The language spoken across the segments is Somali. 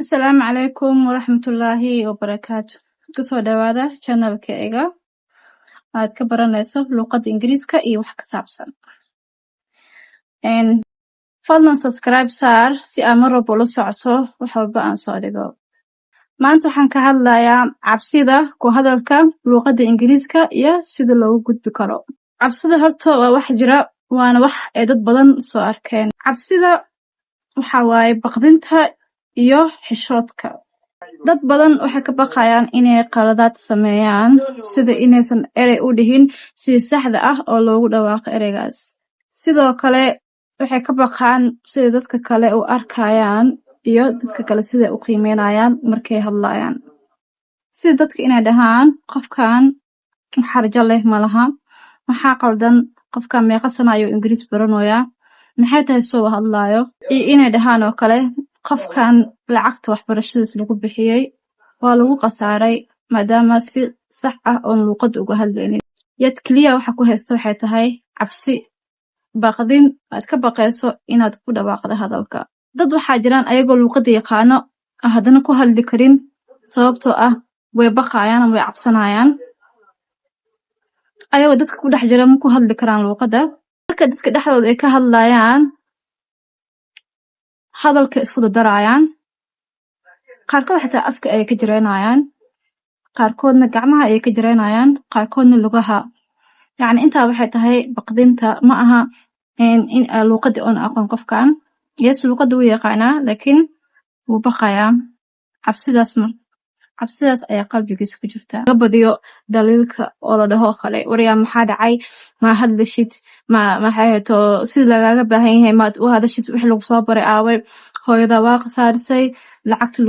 Asalaamu calaykum waraxmatullaahi wabarakaatu. Kusoo dhawaada channelkayga aad ka baranayso luqadda Ingiriiska iyo wax ka saabsan. Fadlan subscribe saar si aad mar walba ula socoto wax walba aan soo dhigo. Maanta waxaan ka hadlayaa cabsida ku hadalka luqadda Ingiriiska iyo sida loogu gudbi karo. Cabsida horta waa wax jira, waana wax ay dad badan soo arkeen. Cabsida waxa waaye baqdinta iyo xishoodka. Dad badan waxay ka baqayaan inay qaladaad sameeyaan, sida inaysan erey u dhihin si saxda ah oo loogu dhawaaqo ereygaas. Sidoo kale waxay ka baqaan sida dadka kale u arkayaan iyo dadka kale sida u qiimeynayaan markay hadlayaan. Sida dadka inay dhahaan qofkan xarjo leh malaha, maxaa qaldan, qofkan meeqa sano ayuu Ingiriis baranayaa, maxay tahay soo hadlayo, iyo inay dhahaan oo kale qofkan lacagta waxbarashadiisa lagu bixiyay waa lagu qasaaray maadaama si sax ah oo luqad uga hadlaynin. Yad kaliya waxa ku haysto waxay tahay cabsi, baqdin aad ka baqayso inaad ku dhawaaqdo hadalka. Dad waxaa jiraan ayagoo luqadda yaqaano haddana ku hadli karin sababtoo ah way baqayaan ama way cabsanayaan. Ayagoo dadka ku dhex jira ma ku hadli karaan luqadda. Marka dadka dhexdooda ay ka hadlayaan hadalka isku darayaan, qaarkood xitaa afka ay ka jireynayaan, qaarkoodna gacmaha ay ka jireynayaan, qaarkoodna lugaha. Yacni intaa waxay tahay baqdinta, ma aha in luqadda oon aqoon qofkan. Yes, luqadda wuu yaqaanaa laakiin wuu baqayaa. Cabsidaas ayaa qalbigiisa ku jirta. Laga badiyo daliilka oo la dhaho kale waryaa maxaa dhacay, ma hadlashid, maxay hayto sida lagaaga baahan yahay maad u hadashid, wixii lagu soo baray aaway, hooyada waa qasaarisay, lacagta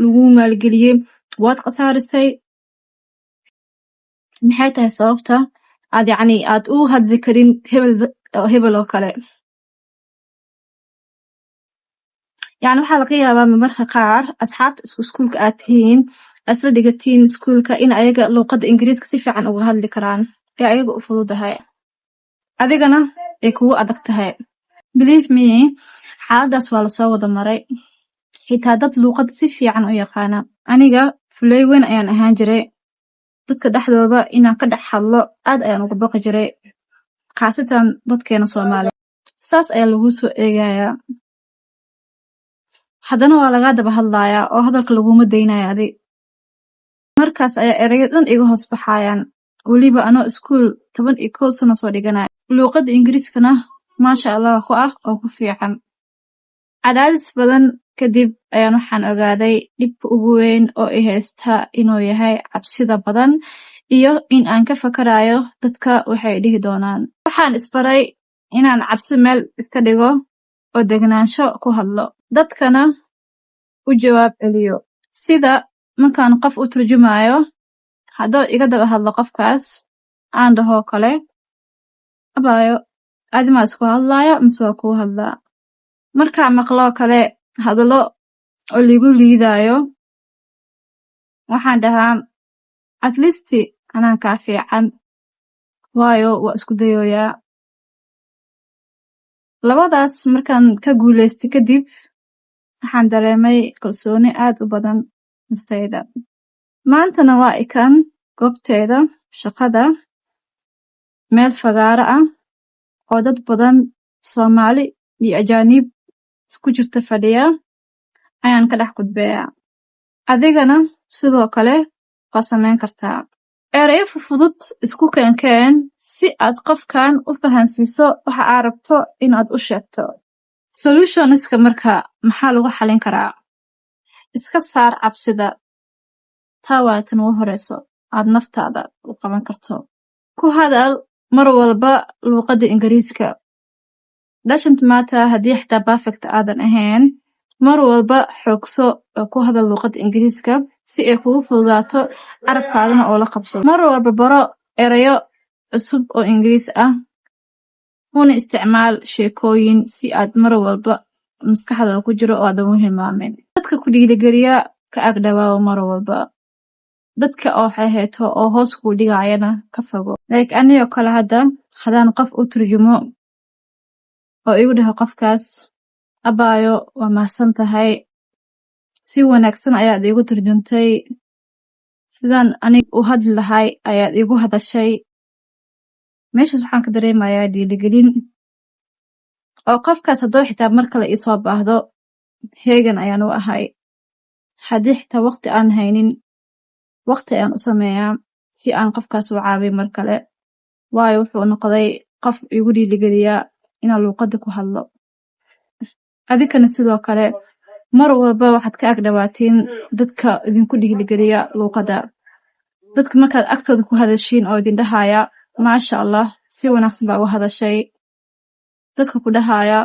lagu maalgeliyey waad qasaarisay. Maxay tahay sababta aad u hadli karin hebel oo kale. يعني waxaa laga yaabaa marmarka qaar asxaabta iskuulka aad tihiin asla dhigatiin iskuulka in ayaga luqadda Ingiriiska si fiican uga hadli karaan ee ayaga u fududahay adigana ay kugu adag tahay. Believe me, xaaladaas waa lasoo wada maray. Xitaa dad luqadda si fiican u yaqaana. Aniga fulay weyn ayaan ahaan jiray. Dadka dhexdooda inaan ka dhex hadlo aad ayaan uga baqi jiray, khaasatan dadkeena Soomaaliyeed. Saas ayaa lagu soo eegayaa. haddana waa laga daba hadlayaa oo hadalka laguma daynayo adi. Markaas ayaa ereyga dhan iga hoos baxayaan, weliba anoo iskuul 11 sano soo dhiganaya. Luqadda Ingiriiskana maasha Allah ku ah oo ku fiican. Cadaadis badan kadib ayaan waxaan ogaaday dhibka ugu weyn oo i haysta inuu yahay cabsida badan iyo in aan ka fakarayo dadka waxay dhihi doonaan. Waxaan isbaray inaan cabsi meel iska dhigo oo degnaansho ku hadlo, dadkana u jawaab celiyo. Sida markaan qof u turjumayo, haddoo iga daba hadlo qofkaas aan dhaho kale abaayo adimaa isku hadlaya mise waa kuu hadlaa. Markaa maqloo kale hadalo oo ligu liidayo waxaan dhahaa at least anaan kaa fiican, waayo waa isku dayoyaa. Labadaas markaan ka guuleystay kadib waxaan dareemay kalsooni aad u badan naftayda. Maantana waa ikan goobteyda shaqada, meel fagaaro ah oo dad badan Soomaali iyo ajaanib isku jirta fadhiya ayaan ka dhex gudbeeyaa. Adigana sidoo kale waa samayn kartaa. Ereyo fudud isku keenkeen si aad qofkan u fahansiiso waxa aad rabto inaad u sheegto. Solutioniska marka maxaa lagu xalin karaa? Iska saar cabsida. Taa waa tan ugu horeyso aad naftaada u qaban karto. Ku hadal mar walba luqadda Ingiriiska. Doesn't matter haddii xitaa perfect aadan ahayn, mar walba xoogso oo ku hadal luqadda Ingiriiska si ay kugu fududaato carabkaadana oo la qabso. Mar walba baro erayo cusub oo Ingiriis ah, una isticmaal sheekooyin si aad mar walba maskaxda ku jiro oo aadan u hilmaamin. Dadka ku dhiirigeliya ka ag dhawaaw mar walba. Dadka oo hayto oo hoos ku dhigayana ka fogo. Like aniga kale hadaan qof u turjumo oo igu dhaho qofkaas abaayo waa mahadsan tahay si wanaagsan ayaad iigu turjuntay sidaan aniga u hadli lahay ayaad iigu hadashay meeshaas waxaan ka dareemayaa dhiirigelin oo qofkaas haddoo xitaa mar kale iisoo baahdo heegan ayaan u ahay haddii xitaa waqti aan haynin waqti ayaan u sameeyaa si aan qofkaas u caawiyo mar kale waayo wuxuu noqday qof igu dhiirigeliya inaan luuqada ku hadlo adinkana sidoo kale mar walba waxaad ka agdhawaatiin dadka idinku dhiirigeliya luuqada dadka markaad agtooda ku hadashiin oo idin dhahaya maasha allah si wanaagsan baa u hadashay dadka ku dhahaya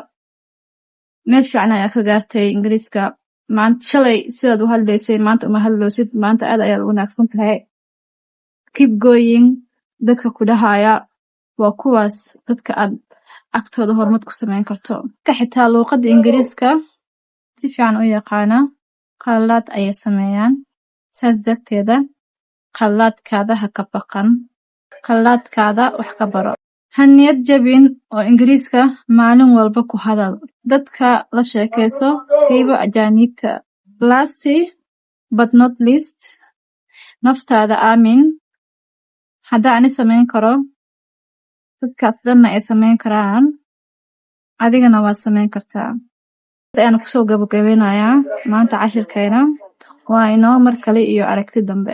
meel fiican ayaa ka gaartay ingiriiska maanta shalay sidaad u hadlaysay maanta uma hadloosid maanta aad ayaad u wanaagsan tahay keep going dadka ku dhahaya waa kuwaas dadka aad agtooda horumar ku samayn karto ka xitaa luuqada ingiriiska si fiican u yaqaana qalad ayay sameeyaan saas darteeda qaladkaada ha ka baqan qaladkaada wax ka baro haniyad jabin oo ingiriiska maalin walba ku hadal dadka la sheekayso siiba ajaanibta lastly but not least naftaada aamin hadda ani samayn karo dadkaas dhanna ay samayn karaan adigana waad samayn kartaa ayaan kusoo gabagabeynayaa maanta cashirkeena waa inoo mar kale iyo aragti dambe